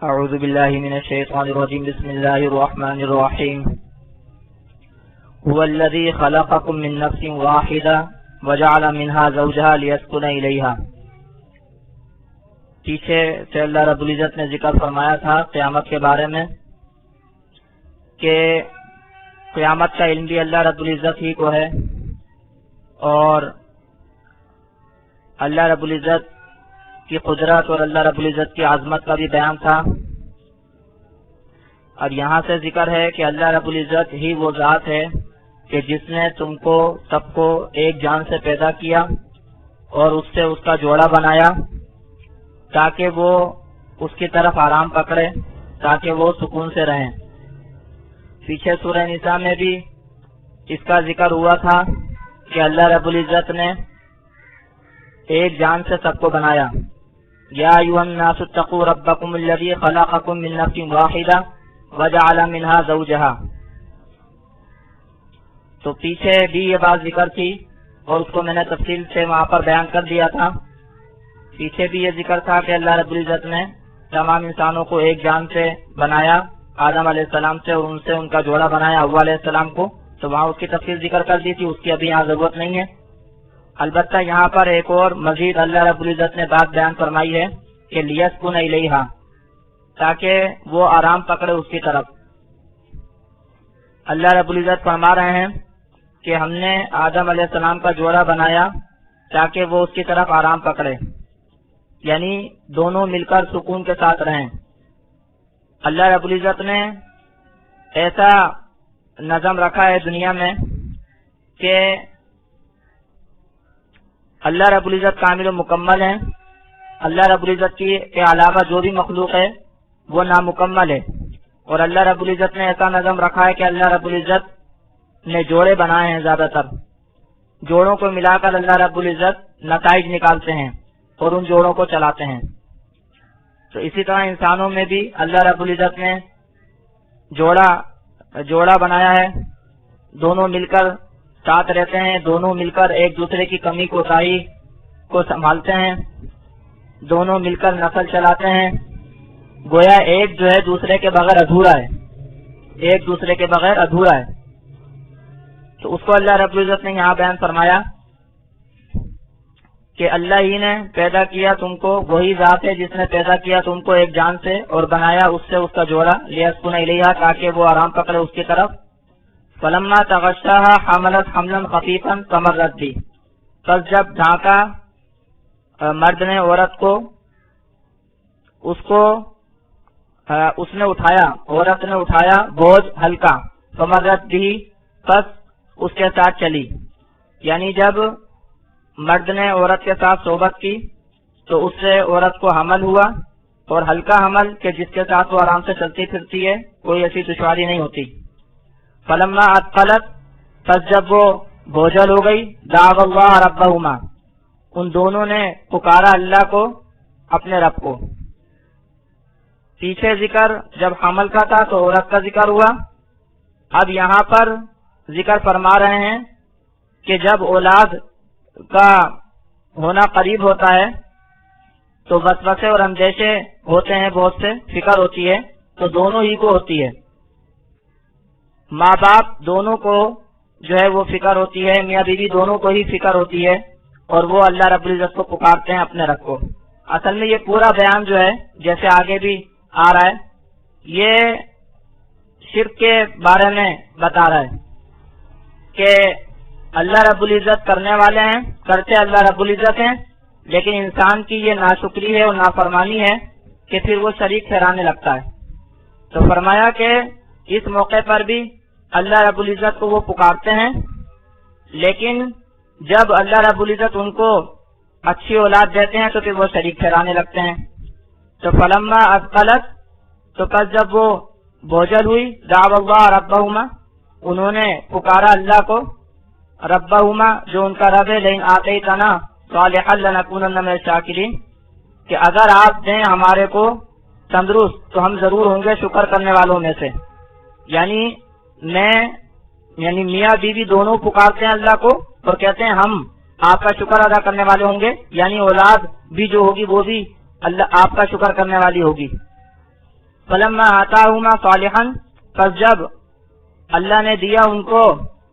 اعوذ باللہ من الشیطان الرجیم بسم اللہ الرحمن الرحیم هو الذی خلقکم من نفس واحدہ وجعل منها زوجها لیسکن الیہا۔ پیچھے سے اللہ رب العزت نے ذکر فرمایا تھا قیامت کے بارے میں کہ قیامت کا علم بھی اللہ رب العزت ہی کو ہے، اور اللہ رب العزت کی قدرت اور اللہ رب العزت کی عظمت کا بھی بیان تھا۔ اور یہاں سے ذکر ہے کہ اللہ رب العزت ہی وہ ذات ہے کہ جس نے تم کو سب کو ایک جان سے پیدا کیا اور اس سے اس کا جوڑا بنایا تاکہ وہ اس کی طرف آرام پکڑے، تاکہ وہ سکون سے رہیں۔ پیچھے سورہ نساء میں بھی اس کا ذکر ہوا تھا کہ اللہ رب العزت نے ایک جان سے سب کو بنایا۔ یا ایھا الناس اتقوا ربکم الذی خلقکم من نفس واحدہ وجعل منها زوجها۔ تو پیچھے بھی یہ بات ذکر تھی اور اس کو میں نے تفصیل سے وہاں پر بیان کر دیا تھا۔ پیچھے بھی یہ ذکر تھا کہ اللہ رب العزت نے تمام انسانوں کو ایک جان سے بنایا، آدم علیہ السلام سے، اور ان سے ان کا جوڑا بنایا حوا علیہ السلام کو۔ تو وہاں اس کی تفصیل ذکر کر دی تھی، اس کی ابھی یہاں ضرورت نہیں ہے۔ البتہ یہاں پر ایک اور مزید اللہ رب العزت نے بات بیان فرمائی ہے کہ لیسکن الیہا، تاکہ وہ آرام پکڑے اس کی طرف۔ اللہ رب العزت فرما رہے ہیں کہ ہم نے آدم علیہ السلام کا جوڑا بنایا تاکہ وہ اس کی طرف آرام پکڑے، یعنی دونوں مل کر سکون کے ساتھ رہیں۔ اللہ رب العزت نے ایسا نظم رکھا ہے دنیا میں کہ اللہ رب العزت کامل و مکمل ہے، اللہ رب العزت کے علاوہ جو بھی مخلوق ہے وہ نامکمل ہے، اور اللہ رب العزت نے ایسا نظم رکھا ہے کہ اللہ رب العزت نے جوڑے بنائے ہیں، زیادہ تر جوڑوں کو ملا کر اللہ رب العزت نتائج نکالتے ہیں اور ان جوڑوں کو چلاتے ہیں۔ تو اسی طرح انسانوں میں بھی اللہ رب العزت نے جوڑا بنایا ہے، دونوں مل کر ساتھ رہتے ہیں، دونوں مل کر ایک دوسرے کی کمی کوتاہی کو سنبھالتے ہیں، دونوں مل کر نسل چلاتے ہیں۔ گویا ایک جو ہے دوسرے کے بغیر ادھورا ہے، ایک دوسرے کے بغیر ادھورا ہے۔ تو اس کو اللہ رب العزت نے یہاں بیان فرمایا کہ اللہ ہی نے پیدا کیا تم کو، وہی ذات ہے جس نے پیدا کیا تم کو ایک جان سے اور بنایا اس سے اس کا جوڑا، لیسکن الیہا، تاکہ وہ آرام پکڑے اس کی طرف۔ فلما تغشاها حملت حملا خفیفا فمرت بھی، پس جب ڈھانکا مرد نے عورت کو، اس نے اٹھایا، عورت نے اٹھایا بوجھ ہلکا، فمرت بھی، پس اس کے ساتھ چلی۔ یعنی جب مرد نے عورت کے ساتھ صحبت کی تو اس سے عورت کو حمل ہوا، اور ہلکا حمل کہ جس کے ساتھ وہ آرام سے چلتی پھرتی ہے، کوئی ایسی دشواری نہیں ہوتی۔ فلما اثقلت، پس جب وہ بوجھل ہو گئی، دعوا اللہ ربہما، ان دونوں نے پکارا اللہ کو، اپنے رب کو۔ پیچھے ذکر جب حمل کا تھا تو عورت کا ذکر ہوا، اب یہاں پر ذکر فرما رہے ہیں کہ جب اولاد کا ہونا قریب ہوتا ہے تو وسوسے اور اندیشے ہوتے ہیں، بہت سے فکر ہوتی ہے، تو دونوں ہی کو ہوتی ہے، ماں باپ دونوں کو جو ہے وہ فکر ہوتی ہے، میاں بیوی دونوں کو ہی فکر ہوتی ہے، اور وہ اللہ رب العزت کو پکارتے ہیں اپنے رب کو۔ اصل میں یہ پورا بیان جو ہے، جیسے آگے بھی آ رہا ہے، یہ شرک کے بارے میں بتا رہا ہے کہ اللہ رب العزت کرنے والے ہیں، کرتے اللہ رب العزت ہیں، لیکن انسان کی یہ ناشکری ہے اور نافرمانی ہے کہ پھر وہ شریک ٹھہرانے لگتا ہے۔ تو فرمایا کہ اس موقع پر بھی اللہ رب العزت کو وہ پکارتے ہیں، لیکن جب اللہ رب العزت ان کو اچھی اولاد دیتے ہیں تو پھر وہ شریک ٹھہرانے لگتے ہیں۔ تو فلما اثقلت، تو پس جب وہ بوجھل ہوئی، دعوا اللہ ربہما، انہوں نے پکارا اللہ کو، ربہما جو ان کا رب ہے، لئن آتیتنا صالحا لنکونن من الشاکرین، کہ اگر آپ دیں ہمارے کو تندرست تو ہم ضرور ہوں گے شکر کرنے والوں میں سے۔ یعنی میاں بیوی دونوں پکارتے ہیں اللہ کو اور کہتے ہیں ہم آپ کا شکر ادا کرنے والے ہوں گے، یعنی اولاد بھی جو ہوگی وہ بھی اللہ آپ کا شکر کرنے والی ہوگی۔ فلما آتاہما صالحا، پس جب اللہ نے دیا ان کو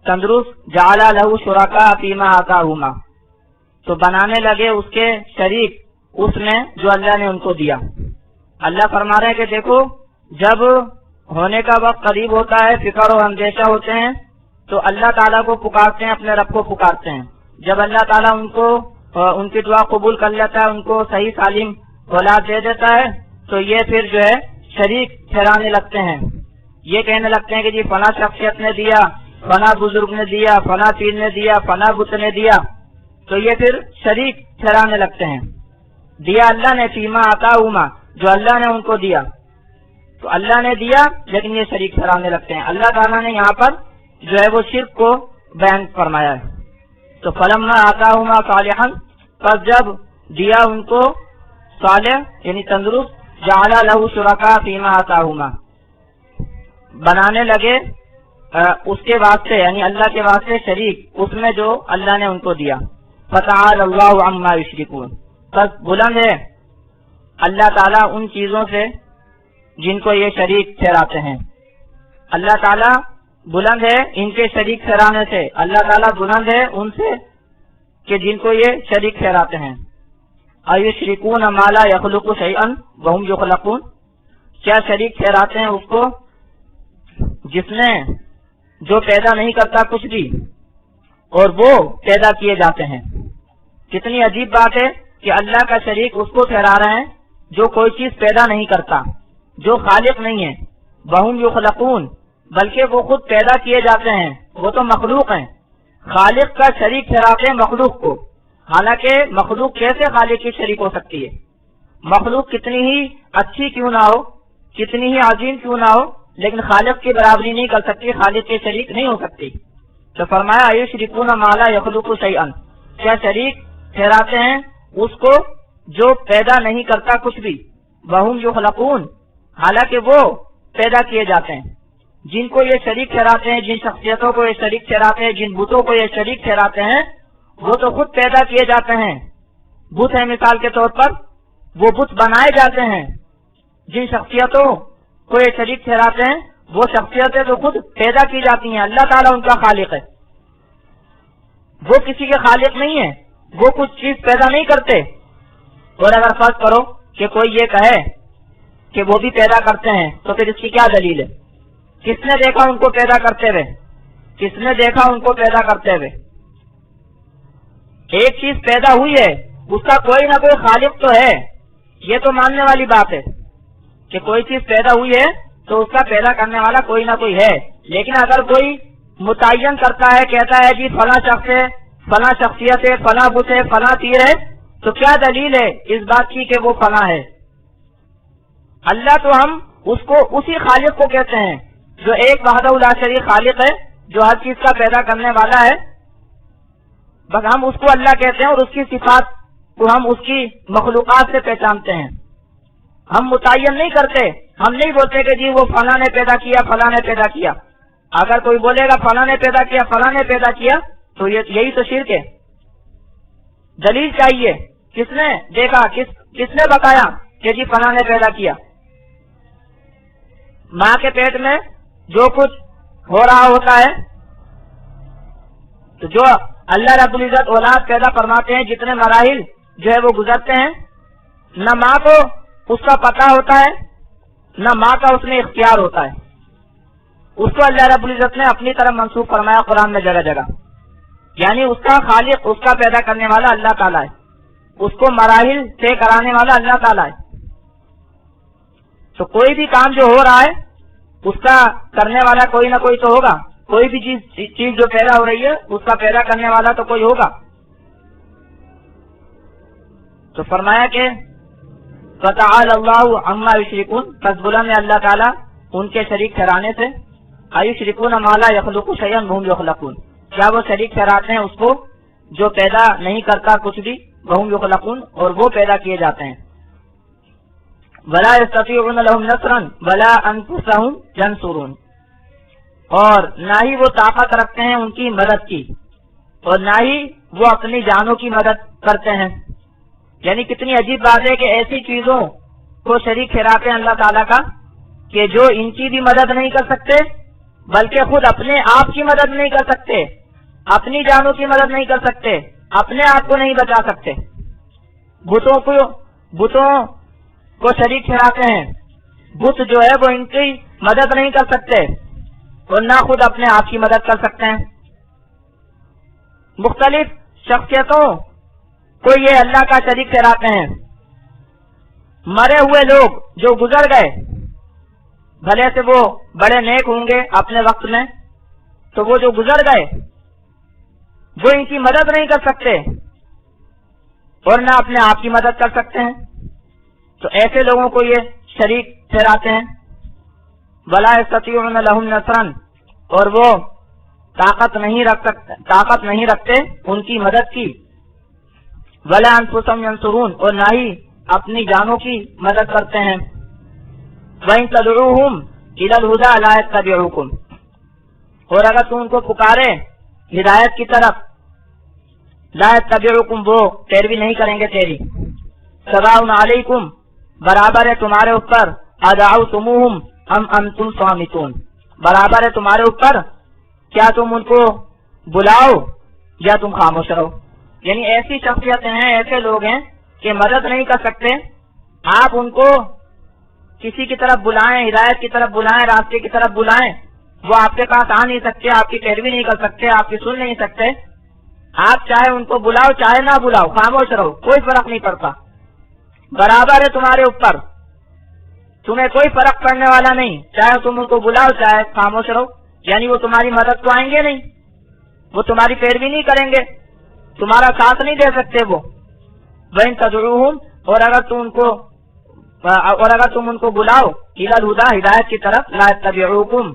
تندرست، جعل لہ شرکاء فیما آتاہما، تو بنانے لگے اس کے شریک اس میں جو اللہ نے ان کو دیا۔ اللہ فرما رہے ہیں کہ دیکھو جب ہونے کا وقت قریب ہوتا ہے، فکر و اندیشہ ہوتے ہیں، تو اللہ تعالیٰ کو پکارتے ہیں، اپنے رب کو پکارتے ہیں۔ جب اللہ تعالیٰ ان کو ان کی دعا قبول کر لیتا ہے، ان کو صحیح سالم اولاد دے دیتا ہے، تو یہ پھر جو ہے شریک ٹھہرانے لگتے ہیں، یہ کہنے لگتے ہیں کہ جی فلاں شخصیت نے دیا، فلاں بزرگ نے دیا، فلاں پیر نے دیا، فلاں بت نے دیا، تو یہ پھر شریک ٹھہرانے لگتے ہیں۔ دیا اللہ نے فیما آتاہما، جو اللہ نے ان کو دیا، تو اللہ نے دیا لیکن یہ شریک ٹھہرانے لگتے ہیں۔ اللہ تعالیٰ نے یہاں پر جو ہے وہ شرک کو بیان فرمایا ہے۔ تو فلما آتاہما صالحا، پس جب دیا ان کو صالح یعنی تندرست، جعل لہ شرکاء فیما آتاہما، بنانے لگے اس کے واسطے یعنی اللہ کے واسطے شریک اس میں جو اللہ نے ان کو دیا۔ فتعالی اللہ عما یشرکون، بس بلند ہے اللہ تعالیٰ ان چیزوں سے جن کو یہ شریک ٹھہراتے ہیں۔ اللہ تعالیٰ بلند ہے ان کے شریک ٹھہرانے سے، اللہ تعالیٰ بلند ہے ان سے کہ جن کو یہ شریک ٹھہراتے ہیں۔ ایشرکون ما لا یخلق شیئا وهم یخلقون، کیا شریک ٹھہراتے ہیں اس کو جس نے جو پیدا نہیں کرتا کچھ بھی اور وہ پیدا کیے جاتے ہیں۔ کتنی عجیب بات ہے کہ اللہ کا شریک اس کو ٹھہرا رہے ہیں جو کوئی چیز پیدا نہیں کرتا، جو خالق نہیں ہے۔ وهم یخلقون، بلکہ وہ خود پیدا کیے جاتے ہیں، وہ تو مخلوق ہیں۔ خالق کا شریک ٹھہراتے ہیں مخلوق کو، حالانکہ مخلوق کیسے خالق کی شریک ہو سکتی ہے؟ مخلوق کتنی ہی اچھی کیوں نہ ہو، کتنی ہی عظیم کیوں نہ ہو، لیکن خالق کی برابری نہیں کر سکتی، خالق کے شریک نہیں ہو سکتی۔ تو فرمایا ایشرکون ما لا یخلق شیئا، کیا شریک ٹھہراتے ہیں اس کو جو پیدا نہیں کرتا کچھ بھی۔ وہم یخلقون، حالانکہ وہ پیدا کیے جاتے ہیں۔ جن کو یہ شریک ٹھہراتے ہیں، جن شخصیتوں کو یہ شریک ٹھہراتے ہیں، جن بتوں کو یہ شریک ٹھہراتے ہیں، وہ تو خود پیدا کیے جاتے ہیں۔ بت ہے مثال کے طور پر، وہ بت بنائے جاتے ہیں۔ جن شخصیتوں کو یہ شریک ٹھہراتے ہیں وہ شخصیتیں تو خود پیدا کی جاتی ہیں، اللہ تعالیٰ ان کا خالق ہے، وہ کسی کے خالق نہیں ہے، وہ کچھ چیز پیدا نہیں کرتے۔ اور اگر فرض کرو کہ کوئی یہ کہے کہ وہ بھی پیدا کرتے ہیں تو پھر اس کی کیا دلیل ہے؟ کس نے دیکھا ان کو پیدا کرتے ہوئے؟ کس نے دیکھا ان کو پیدا کرتے ہوئے؟ ایک چیز پیدا ہوئی ہے، اس کا کوئی نہ کوئی خالق تو ہے، یہ تو ماننے والی بات ہے کہ کوئی چیز پیدا ہوئی ہے تو اس کا پیدا کرنے والا کوئی نہ کوئی ہے۔ لیکن اگر کوئی متعین کرتا ہے، کہتا ہے جی فلاں شخص ہے، فلاں شخصیت ہے، فلاں بت ہے، فلاں تیر ہے، تو کیا دلیل ہے اس بات کی کہ وہ فلاں ہے؟ اللہ تو ہم اس کو اسی خالق کو کہتے ہیں جو ایک وحدہ لا شریک خالق ہے، جو ہر چیز کا پیدا کرنے والا ہے، بس ہم اس کو اللہ کہتے ہیں اور اس کی صفات کو ہم اس کی مخلوقات سے پہچانتے ہیں۔ ہم متعین نہیں کرتے، ہم نہیں بولتے کہ جی وہ فلاں نے پیدا کیا، فلاں نے پیدا کیا۔ اگر کوئی بولے گا فلاں نے پیدا کیا، فلاں نے پیدا کیا، تو یہی تو شرک ہے۔ دلیل چاہیے، کس نے دیکھا، کس نے بتایا کہ جی فلاں نے پیدا کیا؟ ماں کے پیٹ میں جو کچھ ہو رہا ہوتا ہے، تو جو اللہ رب العزت اولاد پیدا فرماتے ہیں، جتنے مراحل جو ہے وہ گزرتے ہیں، نہ ماں کو اس کا پتہ ہوتا ہے، نہ ماں کا اس میں اختیار ہوتا ہے۔ اس کو اللہ رب العزت نے اپنی طرف منسوخ فرمایا قرآن میں جگہ جگہ، یعنی اس کا خالق، اس کا پیدا کرنے والا اللہ تعالیٰ ہے، اس کو مراحل طے کرانے والا اللہ تعالیٰ ہے۔ تو کوئی بھی کام جو ہو رہا ہے اس کا کرنے والا کوئی نہ کوئی تو ہوگا، کوئی بھی چیز جو پیدا ہو رہی ہے اس کا پیدا کرنے والا تو کوئی ہوگا۔ تو فرمایا کہ فتعالی اللہ عما یشرکون، پس بلند ہے اللہ تعالیٰ ان کے شریک ٹھہرانے سے۔ ایشرکون ما لا یخلق شیئا وهم یخلقون، کیا وہ شریک ٹھہراتے ہیں اس کو جو پیدا نہیں کرتا کچھ بھی، وهم یخلقون، اور وہ پیدا کیے جاتے ہیں۔ ولا یستطیعون لهم نصرا ولا انفسهم ینصرون، اور نہ ہی وہ طاقت رکھتے ہیں ان کی مدد کی، اور نہ ہی وہ اپنی جانوں کی مدد کرتے ہیں۔ یعنی کتنی عجیب بات ہے کہ ایسی چیزوں کو شریک ٹھہراتے ہیں اللہ تعالیٰ کا کہ جو ان کی بھی مدد نہیں کر سکتے بلکہ خود اپنے آپ کی مدد نہیں کر سکتے، اپنی جانوں کی مدد نہیں کر سکتے، اپنے آپ کو نہیں بچا سکتے، بتوں کو شریک ٹھہراتے ہیں، بت جو ہے وہ ان کی مدد نہیں کر سکتے اور نہ خود اپنے آپ کی مدد کر سکتے ہیں۔ مختلف شخصیتوں کو یہ اللہ کا شریک ٹھہراتے ہیں۔ مرے ہوئے لوگ جو گزر گئے، بھلے سے وہ بڑے نیک ہوں گے اپنے وقت میں، تو وہ جو گزر گئے وہ ان کی مدد نہیں کر سکتے اور نہ اپنے آپ کی مدد کر سکتے ہیں، تو ایسے لوگوں کو یہ شریک ٹھہراتے ہیں۔ وَلَا يَسْتَطِيعُونَ لَهُمْ نَصْرًا، اور وہ طاقت نہیں رکھتے ان کی مدد کی۔ وَلَا أَنفُسَهُمْ يَنصُرُونَ، اور نہ ہی اپنی جانوں کی مدد کرتے ہیں۔ وَإِن تَدْعُوهُمْ إِلَى الْهُدَىٰ لَا يَتَّبِعُوكُمْ، اور اگر تم ان کو پکارے ہدایت کی طرف، لا يَتَّبِعُوكُمْ، وہ پیروی نہیں کریں گے تیری۔ سَوَاءٌ عَلَيْكُمْ، برابر ہے تمہارے اوپر، أَدْعَوْتُمُوهُمْ أَمْ أَنْتُمْ صَامِتُونَ، برابر ہے تمہارے اوپر کیا تم ان کو بلاؤ یا تم خاموش رہو۔ یعنی ایسی شخصیتیں ہیں، ایسے لوگ ہیں کہ مدد نہیں کر سکتے، آپ ان کو کسی کی طرف بلائیں، ہدایت کی طرف بلائیں، راستے کی طرف بلائیں، وہ آپ کے پاس آ نہیں سکتے، آپ کی پیروی نہیں کر سکتے، آپ کی سن نہیں سکتے۔ آپ چاہے ان کو بلاؤ چاہے نہ بلاؤ، خاموش رہو، کوئی فرق نہیں پڑتا، برابر ہے تمہارے اوپر، تمہیں کوئی فرق پڑنے والا نہیں، چاہے تم ان کو بلاؤ چاہے خاموش رہو۔ یعنی وہ تمہاری مدد کو آئیں گے نہیں، وہ تمہاری پیروی نہیں کریں گے، تمہارا ساتھ نہیں دے سکتے وہ۔ وَإِن تَدْعُوهُمْ، اور اگر تم ان کو بلاؤ إِلَى الْهُدَىٰ، ہدایت کی طرف، لَا يَتَّبِعُوكُمْ،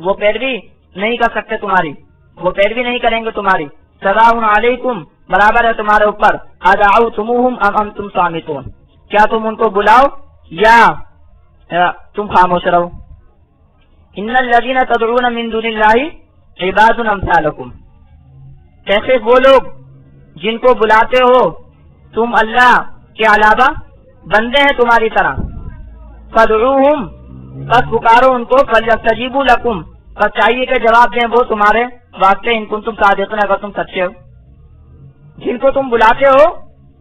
وہ پیروی نہیں کر سکتے تمہاری، وہ پیروی نہیں کریں گے تمہاری۔ سَوَاءٌ عَلَيْكُمْ، برابر ہے تمہارے اوپر، أَدْعَوْتُمُوهُمْ أَمْ أَنْتُمْ صَامِتُونَ، کیا تم ان کو بلاؤ یا تم خاموش رہو۔ إِنَّ الَّذِينَ تَدْعُونَ مِن دُونِ اللَّهِ عِبَادٌ أَمْثَالُكُمْ، کیسے وہ لوگ جن کو بلاتے ہو تم اللہ کے علاوہ، بندے ہیں تمہاری طرح۔ فَادْعُوهُمْ، بس پکارو ان کو، فَلْيَسْتَجِيبُوا لَكُمْ، بس چاہیے کہ جواب دیں وہ تمہارے واسطے، ان کنتم صادقین، اگر تم سچے ہو۔ جن کو تم بلاتے ہو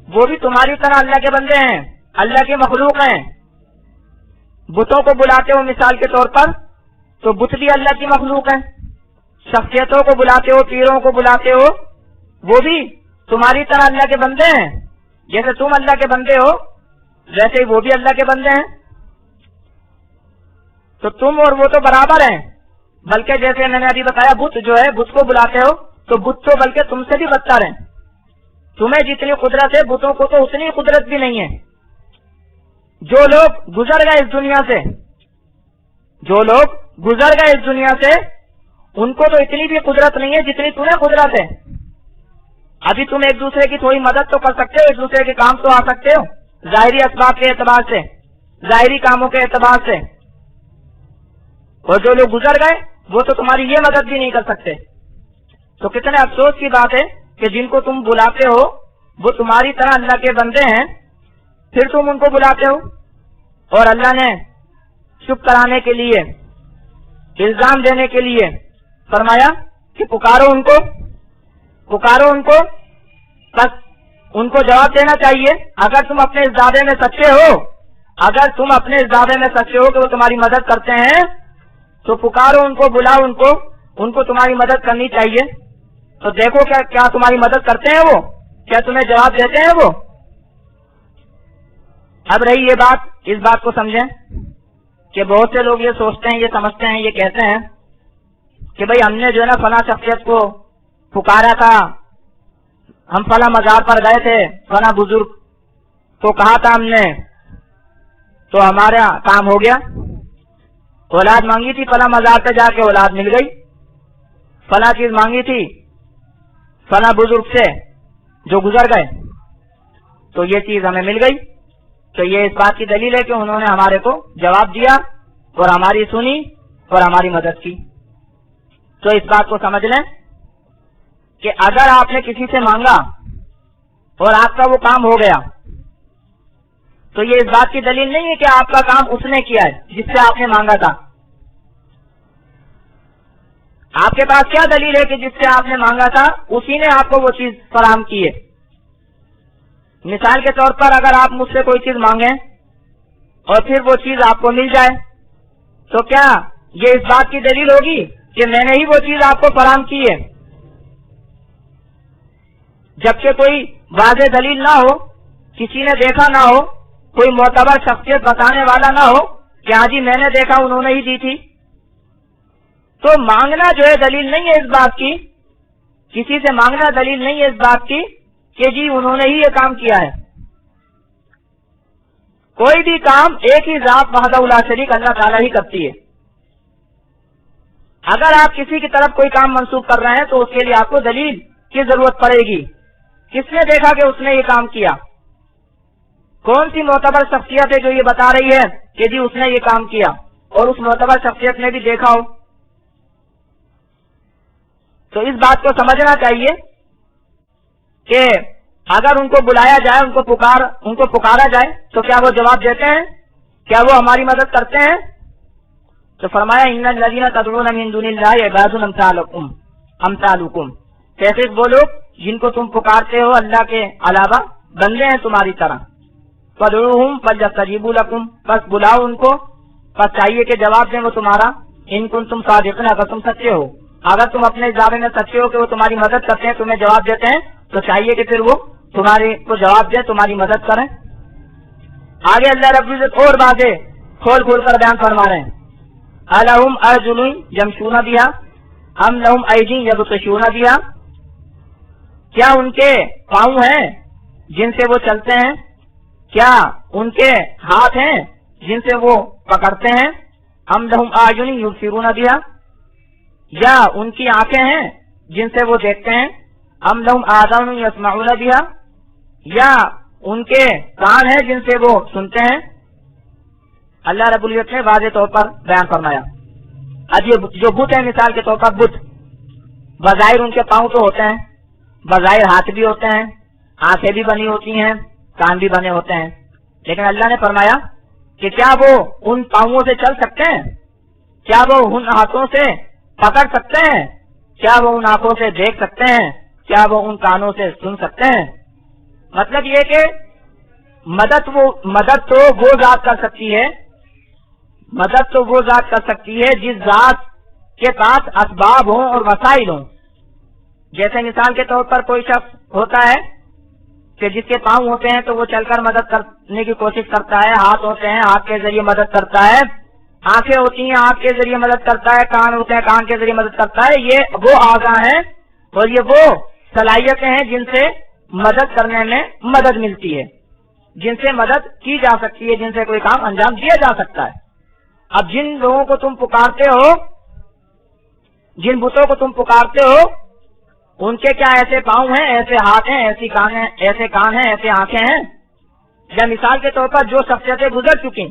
وہ بھی تمہاری طرح اللہ کے بندے ہیں، اللہ کے مخلوق ہیں۔ بتوں کو بلاتے ہو مثال کے طور پر، تو بت بھی اللہ کی مخلوق ہیں۔ شخصیتوں کو بلاتے ہو، پیروں کو بلاتے ہو، وہ بھی تمہاری طرح اللہ کے بندے ہیں۔ جیسے تم اللہ کے بندے ہو ویسے ہی وہ بھی اللہ کے بندے ہیں، تو تم اور وہ تو برابر ہیں۔ بلکہ جیسے میں نے ابھی بتایا، بت جو ہے، بت کو بلاتے ہو تو بت تو بلکہ تم سے بھی بدتر ہیں۔ تمہیں جتنی قدرت ہے بتوں کو تو اتنی قدرت بھی نہیں ہے۔ جو لوگ گزر گئے اس دنیا سے، جو لوگ گزر گئے اس دنیا سے، ان کو تو اتنی بھی قدرت نہیں ہے جتنی تمہیں قدرت ہے۔ ابھی تم ایک دوسرے کی تھوڑی مدد تو کر سکتے ہو، ایک دوسرے کے کام تو آ سکتے ہو، ظاہری اسباب کے اعتبار سے، ظاہری کاموں کے اعتبار سے، اور جو لوگ گزر گئے وہ تو تمہاری یہ مدد بھی نہیں کر سکتے۔ تو کتنے افسوس کی بات ہے کہ جن کو تم بلاتے ہو وہ تمہاری طرح اللہ کے بندے ہیں، پھر تم ان کو بلاتے ہو، اور اللہ نے چپ کرانے کے لیے، الزام دینے کے لیے فرمایا کہ پکارو ان کو، پکارو ان کو، بس ان کو جواب دینا چاہیے۔ اگر تم اپنے اس دعوے میں سچے ہو، اگر تم اپنے اس دعوے میں سچے ہو کہ وہ تمہاری مدد کرتے ہیں، تو پکارو ان کو، بلاؤ ان کو تمہاری مدد کرنی چاہیے۔ تو دیکھو کیا تمہاری مدد کرتے ہیں وہ، کیا تمہیں جواب دیتے ہیں وہ۔ اب رہی یہ بات، اس بات کو سمجھیں کہ بہت سے لوگ یہ سوچتے ہیں، یہ سمجھتے ہیں، یہ کہتے ہیں کہ بھئی ہم نے جو ہے نا فلاں شخصیت کو پکارا تھا، ہم فلاں مزار پر گئے تھے، فلاں بزرگ کو کہا تھا ہم نے، تو ہمارا کام ہو گیا۔ اولاد مانگی تھی فلاں مزار پہ جا کے، اولاد مل گئی۔ فلاں چیز مانگی تھی فلاں بزرگ سے جو گزر گئے، تو یہ چیز ہمیں مل گئی۔ تو یہ اس بات کی دلیل ہے کہ انہوں نے ہمارے کو جواب دیا اور ہماری سنی اور ہماری مدد کی۔ تو اس بات کو سمجھ لیں کہ اگر آپ نے کسی سے مانگا اور آپ کا وہ کام ہو گیا، تو یہ اس بات کی دلیل نہیں ہے کہ آپ کا کام اس نے کیا ہے جس سے آپ نے مانگا تھا. آپ کے پاس کیا دلیل ہے کہ جس سے آپ نے مانگا تھا اسی نے آپ کو وہ چیز فراہم کی ہے؟ مثال کے طور پر اگر آپ مجھ سے کوئی چیز مانگیں اور پھر وہ چیز آپ کو مل جائے تو کیا یہ اس بات کی دلیل ہوگی کہ میں نے ہی وہ چیز آپ کو فراہم کی ہے؟ جبکہ کوئی واضح دلیل نہ ہو، کسی نے دیکھا نہ ہو، کوئی معتبر شخصیت بتانے والا نہ ہو کہ ہاں جی میں نے دیکھا انہوں نے ہی دی تھی، تو مانگنا جو ہے دلیل نہیں ہے اس بات کی، کسی سے مانگنا دلیل نہیں ہے اس بات کی کہ جی انہوں نے ہی یہ کام کیا ہے. کوئی بھی کام ایک ہی ذات وحدہ لا شریک اللہ تعالیٰ ہی کرتی ہے. اگر آپ کسی کی طرف کوئی کام منسوخ کر رہے ہیں تو اس کے لیے آپ کو دلیل کی ضرورت پڑے گی. کس نے دیکھا کہ اس نے یہ کام کیا؟ کون سی معتبر شخصیت ہے جو یہ بتا رہی ہے کہ جی اس نے یہ کام کیا اور اس معتبر شخصیت نے بھی دیکھا ہو؟ تو اس بات کو سمجھنا چاہیے کہ اگر ان کو بلایا جائے، ان کو پکارا جائے تو کیا وہ جواب دیتے ہیں؟ کیا وہ ہماری مدد کرتے ہیں؟ تو فرمایا ان الذین تدعون من دون اللہ عباد امثالکم، کیسے وہ لوگ جن کو تم پکارتے ہو اللہ کے علاوہ بندے ہیں تمہاری طرح. فدعوہم فلیستجیبوا لکم، بس بلاؤ ان کو، بس چاہیے کہ جواب دیں وہ تمہارا. ان کنتم صادقین، اگر تم سچے ہو، اگر تم اپنے اس دعوے میں سچے ہو کہ وہ تمہاری مدد کرتے ہیں، تمہیں جواب دیتے ہیں، تو چاہیے کہ پھر وہ تمہارے کو جواب دیں، تمہاری مدد کریں. آگے اللہ رب العزت اور باتیں کھول کھول کر بیان فرما رہے ہیں. الہم ارجل یمشون بہا ام لہم ایدی یبطشون بہا، کیا ان کے پاؤں ہیں جن سے وہ چلتے ہیں؟ کیا ان کے ہاتھ ہیں جن سے وہ پکڑتے ہیں؟ ام لہم اعین یبصرون بہا، یا ان کی آنکھیں ہیں جن سے وہ دیکھتے ہیں؟ ام لہم آذان یسمعون بہا، یا ان کے کان ہیں جن سے وہ سنتے ہیں؟ اللہ رب العزت نے واضح طور پر بیان فرمایا. اب یہ جو بت ہے، مثال کے طور پر بت، بظاہر ان کے پاؤں تو ہوتے ہیں، بظاہر ہاتھ بھی ہوتے ہیں، آنکھیں بھی بنی ہوتی ہیں، کان بھی بنے ہوتے ہیں، لیکن اللہ نے فرمایا کہ کیا وہ ان پاؤں سے چل سکتے ہیں؟ کیا وہ ان ہاتھوں سے پکڑ سکتے ہیں؟ کیا وہ ان آنکھوں سے دیکھ سکتے ہیں؟ کیا وہ ان کانوں سے سن سکتے ہیں؟ مطلب یہ کہ مدد تو وہ ذات کر سکتی ہے، مدد تو وہ ذات کر سکتی ہے جس ذات کے پاس اسباب ہوں اور وسائل ہوں. جیسے مثال کے طور پر کوئی شخص ہوتا ہے کہ جس کے پاؤں ہوتے ہیں تو وہ چل کر مدد کرنے کی کوشش کرتا ہے، ہاتھ ہوتے ہیں، ہاتھ کے ذریعے مدد کرتا ہے، آنکھیں ہوتی ہیں، آنکھ کے ذریعے مدد کرتا ہے، کان ہوتے ہیں، کان کے ذریعے مدد کرتا ہے. یہ وہ اعضاء ہیں اور یہ وہ صلاحیتیں ہیں جن سے مدد کرنے میں مدد ملتی ہے، جن سے مدد کی جا سکتی ہے، جن سے کوئی کام انجام دیا جا سکتا ہے. اب جن لوگوں کو تم پکارتے ہو، جن بتوں کو تم پکارتے ہو، ان کے کیا ایسے پاؤں ہیں، ایسے ہاتھ ہیں، ایسے کان ہیں، ایسے آنکھیں ہیں؟ یا مثال کے طور پر جو شخصیتیں گزر چکی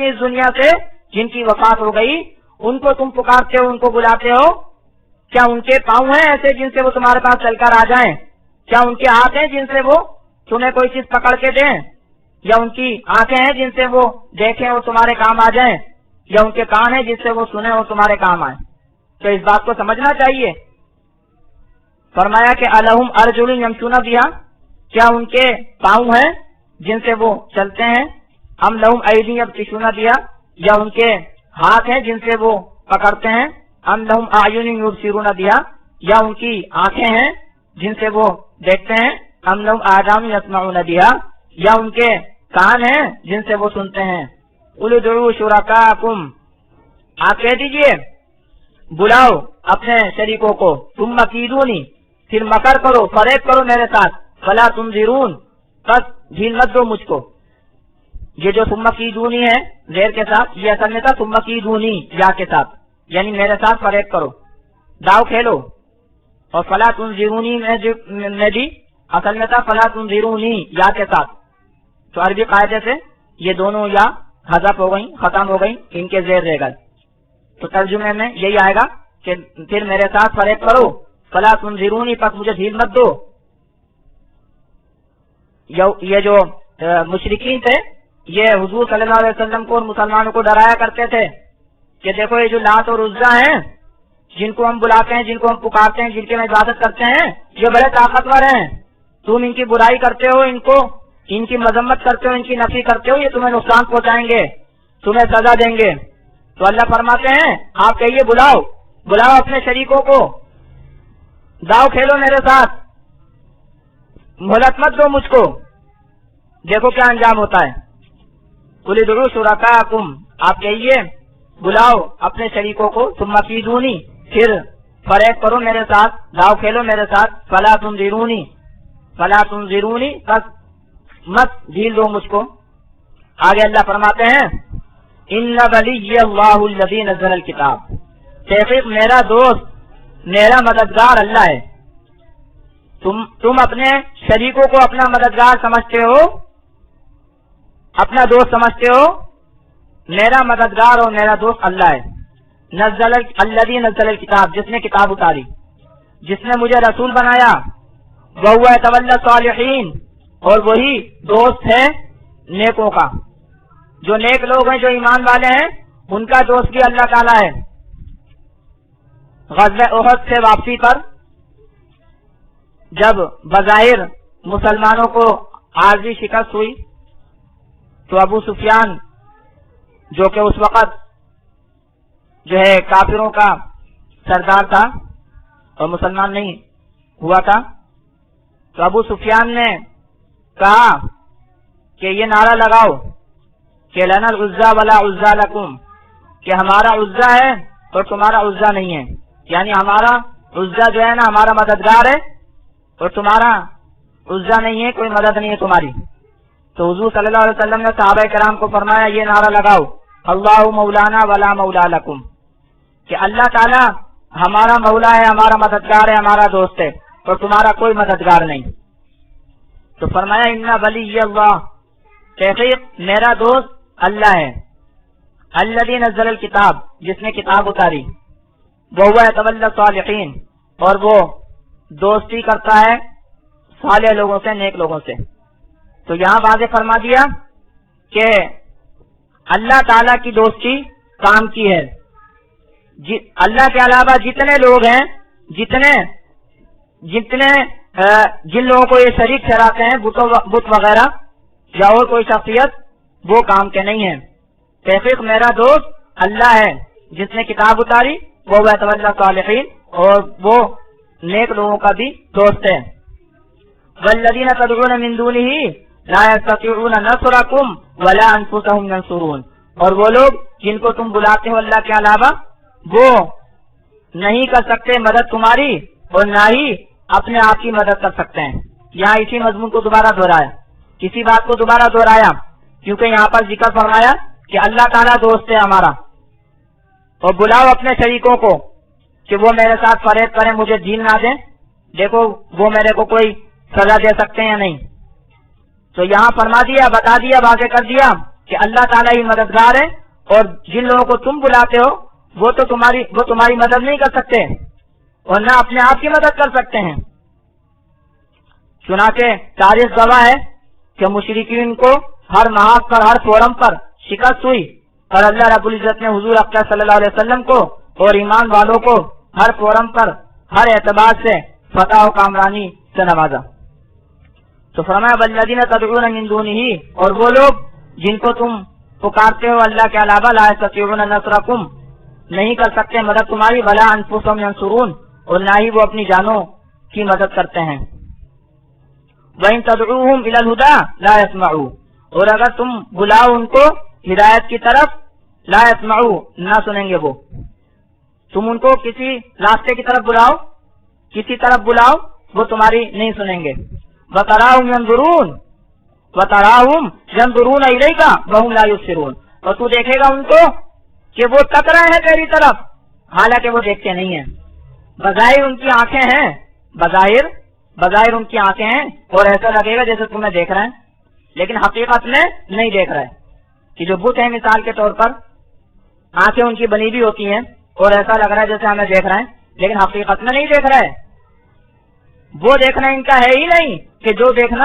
اس دنیا سے، جن کی وفات ہو گئی، ان کو تم پکارتے ہو، ان کو بلاتے ہو، کیا ان کے پاؤں ہیں ایسے جن سے وہ تمہارے پاس چل کر آ جائیں؟ کیا ان کے ہاتھ ہیں جن سے وہ تمہیں کوئی چیز پکڑ کے دیں؟ یا ان کی آنکھیں ہیں جن سے وہ دیکھیں اور تمہارے کام آ جائیں؟ یا ان کے کان ہیں جن سے وہ سنیں اور تمہارے کام آئیں؟ تو اس بات کو سمجھنا چاہیے. فرمایا کہ الہم ارجل یمشون بہا، کیا ان کے پاؤں ہیں جن سے وہ چلتے ہیں؟ ام لہم ایدی یبطشون بہا، یا ان کے ہاتھ ہیں جن سے وہ پکڑتے ہیں؟ ام لہم اعین یبصرون بہا، یا ان کی آنکھیں ہیں جن سے وہ دیکھتے ہیں؟ ام لہم آذان یسمعون بہا، یا ان کے کان ہیں جن سے وہ سنتے ہیں؟ قل ادعوا شرکاءکم، آپ کہہ دیجئے بلاؤ اپنے شریکوں کو، ثم کیدونی، پھر مکر کرو، فریب کرو میرے ساتھ، فلا تنظرون، بس ڈھیل مت دو مجھ کو. یہ جو ثم کیدونی ہے زیر کے ساتھ، یہ اصل میں تھا ثم کیدونی یا کے ساتھ، یعنی میرے ساتھ فریب کرو، داؤ کھیلو. اور فلا تنظرونی میں بھی اصل میں تھا فلا تنظرونی یا کے ساتھ. تو عربی قاعدے سے یہ دونوں یا حذف ہو گئی، ختم ہو گئی، ان کے زیر رہ گئے. تو ترجمے میں یہی آئے گا کہ پھر میرے ساتھ فریب کرو، فلا تنظرونی، پس مجھے ڈھیل مت دو. یہ جو مشرکین تھے یہ حضور صلی اللہ علیہ وسلم کو اور مسلمانوں کو ڈرایا کرتے تھے کہ دیکھو یہ جو لات اور عزا ہیں جن کو ہم بلاتے ہیں، جن کو ہم پکارتے ہیں، جن کی ہم عبادت کرتے ہیں، یہ بڑے طاقتور ہیں، تم ان کی برائی کرتے ہو، ان کی مذمت کرتے ہو، ان کی نفی کرتے ہو، یہ تمہیں نقصان پہنچائیں گے، تمہیں سزا دیں گے۔ تو اللہ فرماتے ہیں آپ کہیے بلاؤ اپنے شریکوں کو، داؤ کھیلو میرے ساتھ، مہلت مت دو مجھ کو، دیکھو کیا انجام ہوتا ہے۔ قل ادعوا شرکاءکم، آپ کہیے بلاؤ اپنے شریکوں کو، ثم کیدونی، پھر فریب کرو میرے ساتھ، داؤ کھیلو میرے ساتھ، فلا تنظرونی، بس مت ڈھیل دو مجھ کو۔ آگے اللہ فرماتے ہیں ان ولی اللہ الذی نزل الکتاب، تحقیق میرا دوست، میرا مددگار اللہ ہے۔ تم اپنے شریکوں کو اپنا مددگار سمجھتے ہو، اپنا دوست سمجھتے ہو، میرا مددگار اور میرا دوست اللہ ہے۔ الذی نزل الکتاب، جس نے کتاب اتاری، جس نے مجھے رسول بنایا، وہو یتولی الصالحین، اور وہی دوست ہے نیکوں کا، جو نیک لوگ ہیں، جو ایمان والے ہیں، ان کا دوست بھی اللہ تعالیٰ ہے۔ غزوہ احد سے واپسی پر جب بظاہر مسلمانوں کو عارضی شکست ہوئی تو ابو سفیان جو کہ اس وقت جو ہے کافروں کا سردار تھا اور مسلمان نہیں ہوا تھا، تو ابو سفیان نے کہا کہ یہ نعرہ لگاؤ کہ لنا العزا ولا عزا لکم، کہ ہمارا عزا ہے اور تمہارا عزا نہیں ہے، یعنی ہمارا عزا جو ہے نا ہمارا مددگار ہے اور تمہارا عزا نہیں ہے، کوئی مدد نہیں ہے تمہاری۔ تو حضور صلی اللہ علیہ وسلم نے صحابہ کرام کو فرمایا یہ نعرہ لگاؤ اللہ مولانا ولا مولا لکم، کہ اللہ تعالی ہمارا مولا ہے، ہمارا مددگار ہے، ہمارا دوست ہے، اور تمہارا کوئی مددگار نہیں۔ تو فرمایا ان ولی اللہ، تحقیق میرا دوست اللہ ہے، الذی نزل الکتاب، جس نے کتاب اتاری، وہو یتولی الصالحین، اور وہ دوستی کرتا ہے صالح لوگوں سے، نیک لوگوں سے۔ تو یہاں واضح فرما دیا کہ اللہ تعالیٰ کی دوستی کام کی ہے۔ اللہ کے علاوہ جتنے لوگ ہیں، جن لوگوں کو یہ شریک ٹھہراتے ہیں، بت وغیرہ یا اور کوئی شخصیت، وہ کام کے نہیں ہیں۔ تحقیق میرا دوست اللہ ہے جس نے کتاب اتاری، وہ یتولی الصالحین، اور وہ نیک لوگوں کا بھی دوست ہے۔ والذین تدعون من دونہ لا یستطیعون نصرکم ولا انفسهم ینصرون، اور وہ لوگ جن کو تم بلاتے ہو اللہ کے علاوہ، وہ نہیں کر سکتے مدد تمہاری اور نہ ہی اپنے آپ کی مدد کر سکتے ہیں۔ یہاں اسی مضمون کو دوبارہ دہرایا، کسی بات کو دوبارہ دہرایا، کیونکہ یہاں پر ذکر فرمایا کہ اللہ تعالیٰ دوست ہے ہمارا، اور بلاؤ اپنے شریکوں کو کہ وہ میرے ساتھ فریب کریں، مجھے ڈھیل نہ دیں، دیکھو وہ میرے کو کوئی سزا دے سکتے ہیں یا نہیں۔ تو یہاں فرما دیا، بتا دیا، واضح کر دیا کہ اللہ تعالیٰ ہی مددگار ہے، اور جن لوگوں کو تم بلاتے ہو وہ تمہاری مدد نہیں کر سکتے اور نہ اپنے آپ کی مدد کر سکتے ہیں۔ چنانچہ تاریخ گواہ ہے کہ مشرکین کو ہر محاذ پر، ہر فورم پر شکست ہوئی، اور اللہ رب العزت نے حضور اقدس صلی اللہ علیہ وسلم کو اور ایمان والوں کو ہر فورم پر، ہر اعتبار سے فتح و کامرانی سے نوازا۔ تو فرمایا والذین تدعون من دونہ، اور وہ لوگ جن کو تم پکارتے ہو اللہ کے علاوہ، لا یستطیعون نصرکم، نہیں کر سکتے مدد تمہاری، ولا انفسهم ینصرون، اور نہ ہی وہ اپنی جانوں کی مدد کرتے ہیں۔ وَإِن تَدْعُوهُمْ إِلَى الْهُدَىٰ لَا يَسْمَعُوا، اور اگر تم بلاؤ ان کو ہدایت کی طرف، لا يَسْمَعُوا، نہ سنیں گے وہ۔ تم ان کو کسی راستے کی طرف بلاؤ، کسی طرف بلاؤ، وہ تمہاری نہیں سنیں گے۔ وَتَرَاهُمْ يَنظُرُونَ إِلَيْكَ وَهُمْ لَا يُبْصِرُونَ، اور تو دیکھے گا ان کو کہ وہ تک رہے ہیں تیری طرف، حالانکہ وہ دیکھتے نہیں ہیں۔ بظاہر ان کی آنکھیں ہیں، بظاہر ان کی آنکھیں ہیں، اور ایسا لگے گا جیسے تمہیں دیکھ رہے ہیں، لیکن حقیقت میں نہیں دیکھ رہے۔ کہ جو بت ہیں مثال کے طور پر، آنکھیں ان کی بنی ہوئی ہوتی ہیں اور ایسا لگ رہا ہے جیسے ہمیں دیکھ رہے ہیں، لیکن حقیقت میں نہیں دیکھ رہے۔ وہ دیکھنا ان کا ہے ہی نہیں کہ جو دیکھنا